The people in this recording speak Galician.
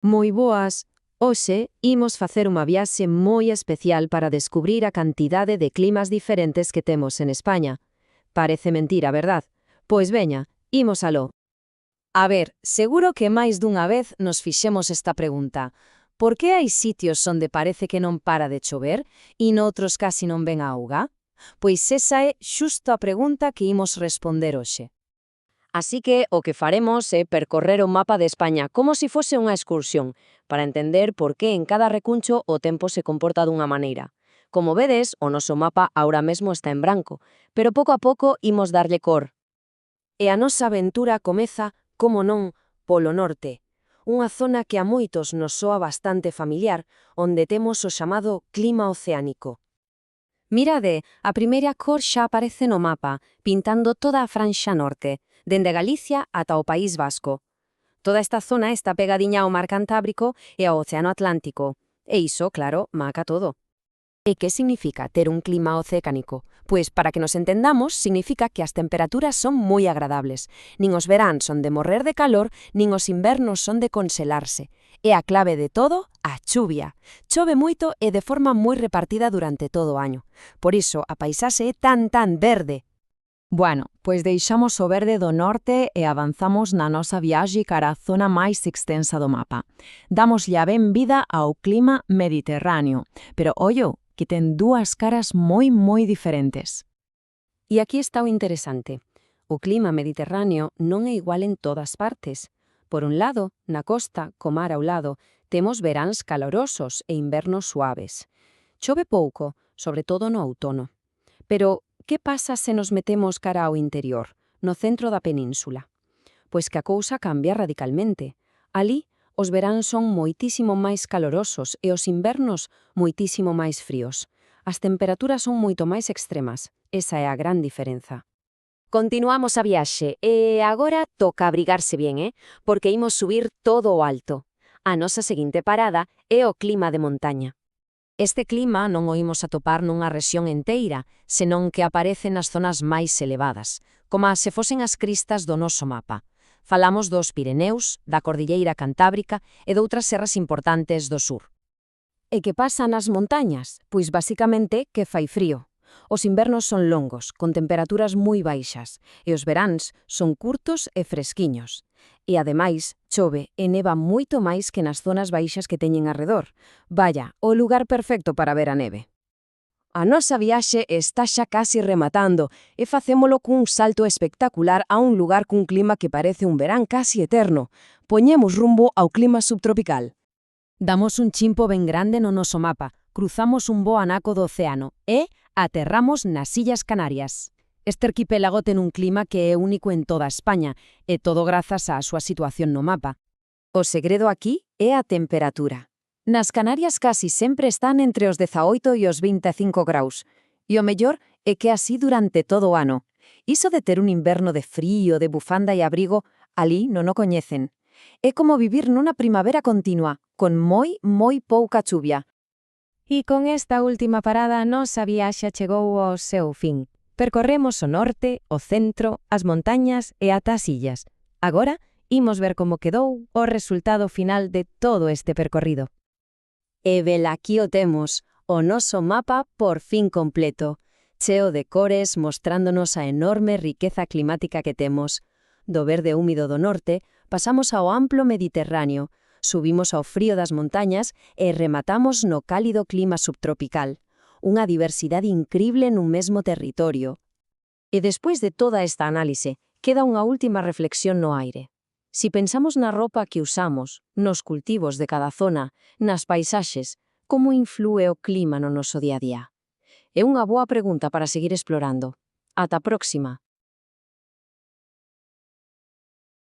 Moi boas. Hoxe imos facer unha viaxe moi especial para descubrir a cantidade de climas diferentes que temos en España. Parece mentira, verdad? Pois veña, imos aló. A ver, seguro que máis dunha vez nos fixemos esta pregunta. Por que hai sitios onde parece que non para de chover e noutros casi non ven a auga? Pois esa é xusto a pregunta que imos responder hoxe. Así que o que faremos é percorrer o mapa de España como se fose unha excursión, para entender por que en cada recuncho o tempo se comporta dunha maneira. Como vedes, o noso mapa ahora mesmo está en branco, pero pouco a pouco imos darlle cor. E a nosa aventura comeza, como non, polo norte, unha zona que a moitos nos soa bastante familiar, onde temos o chamado clima oceánico. Mirade, a primeira cor xa aparece no mapa, pintando toda a franxa norte, dende Galicia ata o País Vasco. Toda esta zona está pegadiña ao Mar Cantábrico e ao Océano Atlántico. E iso, claro, marca todo. E que significa ter un clima oceánico? Pois, para que nos entendamos, significa que as temperaturas son moi agradables. Nin os veráns son de morrer de calor, nin os invernos son de congelarse. E a clave de todo, a chuvia. Chove moito e de forma moi repartida durante todo o año. Por iso, a paisaxe é tan verde. Bueno, pois deixamos o verde do norte e avanzamos na nosa viaxe cara a zona máis extensa do mapa. Damoslle a benvida ao clima mediterráneo, pero ollo, que ten dúas caras moi diferentes. E aquí está o interesante. O clima mediterráneo non é igual en todas partes. Por un lado, na costa, co mar ao lado, temos veráns calorosos e invernos suaves. Chove pouco, sobre todo no outono. Pero que pasa se nos metemos cara ao interior, no centro da península? Pois que a cousa cambia radicalmente. Alí, os veráns son moitísimo máis calorosos e os invernos moitísimo máis fríos. As temperaturas son moito máis extremas. Esa é a gran diferenza. Continuamos a viaxe e agora toca abrigarse bien, porque imos subir todo o alto. A nosa seguinte parada é o clima de montaña. Este clima non o imos atopar nunha rexión enteira, senón que aparece nas zonas máis elevadas, como se fosen as cristas do noso mapa. Falamos dos Pireneus, da Cordilleira Cantábrica e doutras serras importantes do sur. E que pasa nas montañas? Pois basicamente que fai frío. Os invernos son longos, con temperaturas moi baixas, e os veráns son curtos e fresquiños. E ademais, chove e neva moito máis que nas zonas baixas que teñen arredor. Vaya, o lugar perfecto para ver a neve. A nosa viaxe está xa casi rematando e facémolo cun salto espectacular a un lugar cun clima que parece un verán casi eterno. Poñemos rumbo ao clima subtropical. Damos un chimpo ben grande no noso mapa, cruzamos un bo anaco do océano e aterramos nas Illas Canarias. Este arquipélago ten un clima que é único en toda España, e todo grazas á súa situación no mapa. O segredo aquí é a temperatura. Nas Canarias casi sempre están entre os 18 e os 25 graus, e o mellor é que así durante todo o ano. Iso de ter un inverno de frío, de bufanda e abrigo, alí non o coñecen. É como vivir nunha primavera continua, con moi pouca chuvia. E con esta última parada, a nosa viaxe chegou ao seu fin. Percorremos o norte, o centro, as montañas e ata as illas. Agora, imos ver como quedou o resultado final de todo este percorrido. E velaquí o temos, o noso mapa por fin completo, cheo de cores mostrándonos a enorme riqueza climática que temos. Do verde húmido do norte, pasamos ao amplo Mediterráneo, subimos ao frío das montañas e rematamos no cálido clima subtropical. Unha diversidade incrible nun mesmo territorio. E despois de toda esta análise, queda unha última reflexión no aire. Si pensamos na roupa que usamos, nos cultivos de cada zona, nas paisaxes, como inflúe o clima no noso día a día? É unha boa pregunta para seguir explorando. Ata a próxima.